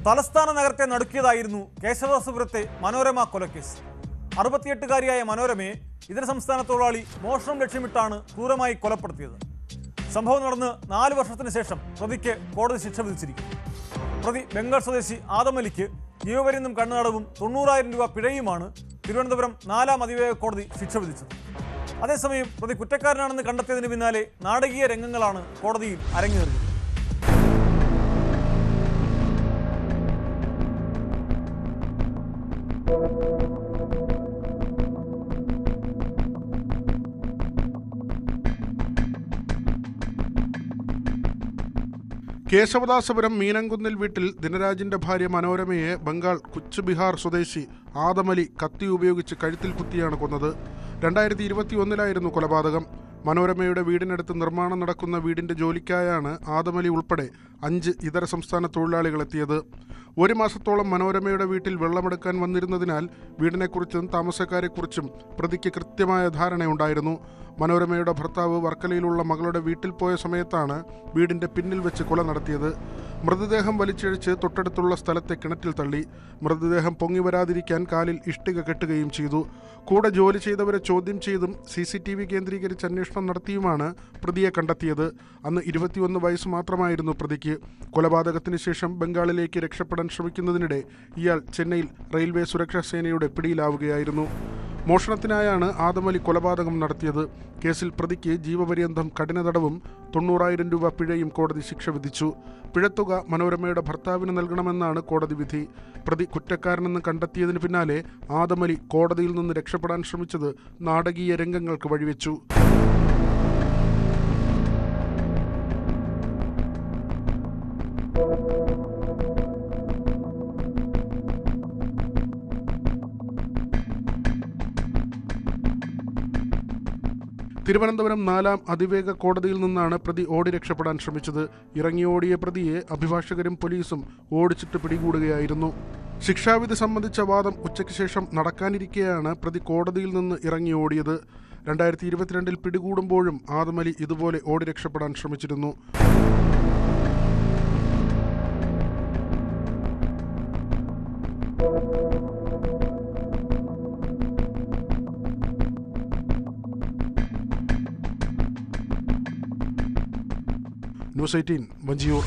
തലസ്ഥാന നഗരത്തെ നടുക്കിയതായിരുന്നു കേശവദാസപുരത്തെ മനോരമ കൊലക്കേസ്. 68-കാരിയായ മനോരമയെ ഇതര സംസ്ഥാന തൊഴിലാളി മോഷണം ലക്ഷ്യമിട്ടാണ് ക്രൂരമായി കൊലപ്പെടുത്തിയത്. സംഭവം നടന്ന് 4 വർഷത്തിന് ശേഷം പ്രതിക്ക് കോടതി ശിക്ഷ വിധിച്ചിരിക്കുന്നു. പ്രതി ബംഗാൾ സ്വദേശി ആദമലിക്ക് ജീവപര്യന്തം കണ്ണുതടവും 90,000 രൂപ പിഴയുമാണ് തിരുവനന്തപുരം 4ാം അതിവേഗ കോടതി ശിക്ഷ വിധിച്ചത്. അതേസമയം പ്രതി കുറ്റക്കാരനാണെന്ന് കണ്ടെത്തിയതിന് പിന്നാലെ നാടകീയ രംഗങ്ങളാണ് കോടതിയിൽ അരങ്ങേറിയത്. കേശവദാസപുരം മീനംകുന്നിൽ വീട്ടിൽ ദിനരാജിന്റെ ഭാര്യ മനോരമയെ ബംഗാൾ കുച്ച്ബിഹാർ സ്വദേശി ആദമലി കത്തി ഉപയോഗിച്ച് കഴുത്തിൽ കുത്തിയാണ് കൊന്നത്. 2021 കൊലപാതകം. മനോരമയുടെ വീടിനടുത്ത് നിർമ്മാണം നടക്കുന്ന വീടിന്റെ ജോലിക്കായാണ് ആദമലി ഉൾപ്പെടെ 5 ഇതര സംസ്ഥാന തൊഴിലാളികളെത്തിയത്. 1 മാസത്തോളം മനോരമയുടെ വീട്ടിൽ വെള്ളമെടുക്കാൻ വന്നിരുന്നതിനാൽ വീടിനെക്കുറിച്ചും താമസക്കാരെക്കുറിച്ചും പ്രതിക്ക് കൃത്യമായ ധാരണയുണ്ടായിരുന്നു. മനോരമയുടെ ഭർത്താവ് വർക്കലയിലുള്ള മകളുടെ വീട്ടിൽ പോയ സമയത്താണ് വീടിന്റെ പിന്നിൽ വെച്ച് കൊല നടത്തിയത്. മൃതദേഹം വലിച്ചിഴച്ച് തൊട്ടടുത്തുള്ള സ്ഥലത്തെ കിണറ്റിൽ തള്ളി. മൃതദേഹം പൊങ്ങി വരാതിരിക്കാൻ കാലിൽ ഇഷ്ടിക കെട്ടുകയും ചെയ്തു. കൂടെ ജോലി ചെയ്തവരെ ചോദ്യം ചെയ്തും CCTV കേന്ദ്രീകരിച്ച് അന്വേഷണം നടത്തിയുമാണ് പ്രതിയെ കണ്ടെത്തിയത്. അന്ന് 21 വയസ്സ് മാത്രമായിരുന്നു പ്രതിക്ക്. കൊലപാതകത്തിന് ശേഷം ബംഗാളിലേക്ക് രക്ഷപ്പെടാൻ ശ്രമിക്കുന്നതിനിടെ ഇയാൾ ചെന്നൈയിൽ റെയിൽവേ സുരക്ഷാ സേനയുടെ പിടിയിലാവുകയായിരുന്നു. മോഷണത്തിനായാണ് ആദമലി കൊലപാതകം നടത്തിയത്. കേസിൽ പ്രതിക്ക് ജീവപര്യന്തം കഠിന തടവും 90,000 രൂപ പിഴയും കോടതി ശിക്ഷ വിധിച്ചു. പിഴത്തുക മനോരമയുടെ ഭർത്താവിന് നൽകണമെന്നാണ് കോടതി വിധി. പ്രതി കുറ്റക്കാരനെന്ന് കണ്ടെത്തിയതിന് പിന്നാലെ ആദമലി കോടതിയിൽ നിന്ന് രക്ഷപ്പെടാൻ ശ്രമിച്ചത് നാടകീയ രംഗങ്ങൾക്ക് വഴിവെച്ചു. തിരുവനന്തപുരം 4ാം അതിവേഗ കോടതിയിൽ നിന്നാണ് പ്രതി ഓടി രക്ഷപ്പെടാൻ ശ്രമിച്ചത്. ഇറങ്ങിയോടിയ പ്രതിയെ അഭിഭാഷകരും പോലീസും ഓടിച്ചിട്ട് പിടികൂടുകയായിരുന്നു. ശിക്ഷാവിധി സംബന്ധിച്ച വാദം ഉച്ചയ്ക്ക് ശേഷം നടക്കാനിരിക്കെയാണ് പ്രതി കോടതിയിൽ നിന്ന് ഇറങ്ങിയോടിയത്. 2022 പിടികൂടുമ്പോഴും ആദമലി ഇതുപോലെ ഓടി രക്ഷപ്പെടാൻ ശ്രമിച്ചിരുന്നു. ന്യൂസ് 18 വഞ്ചിയൂർ.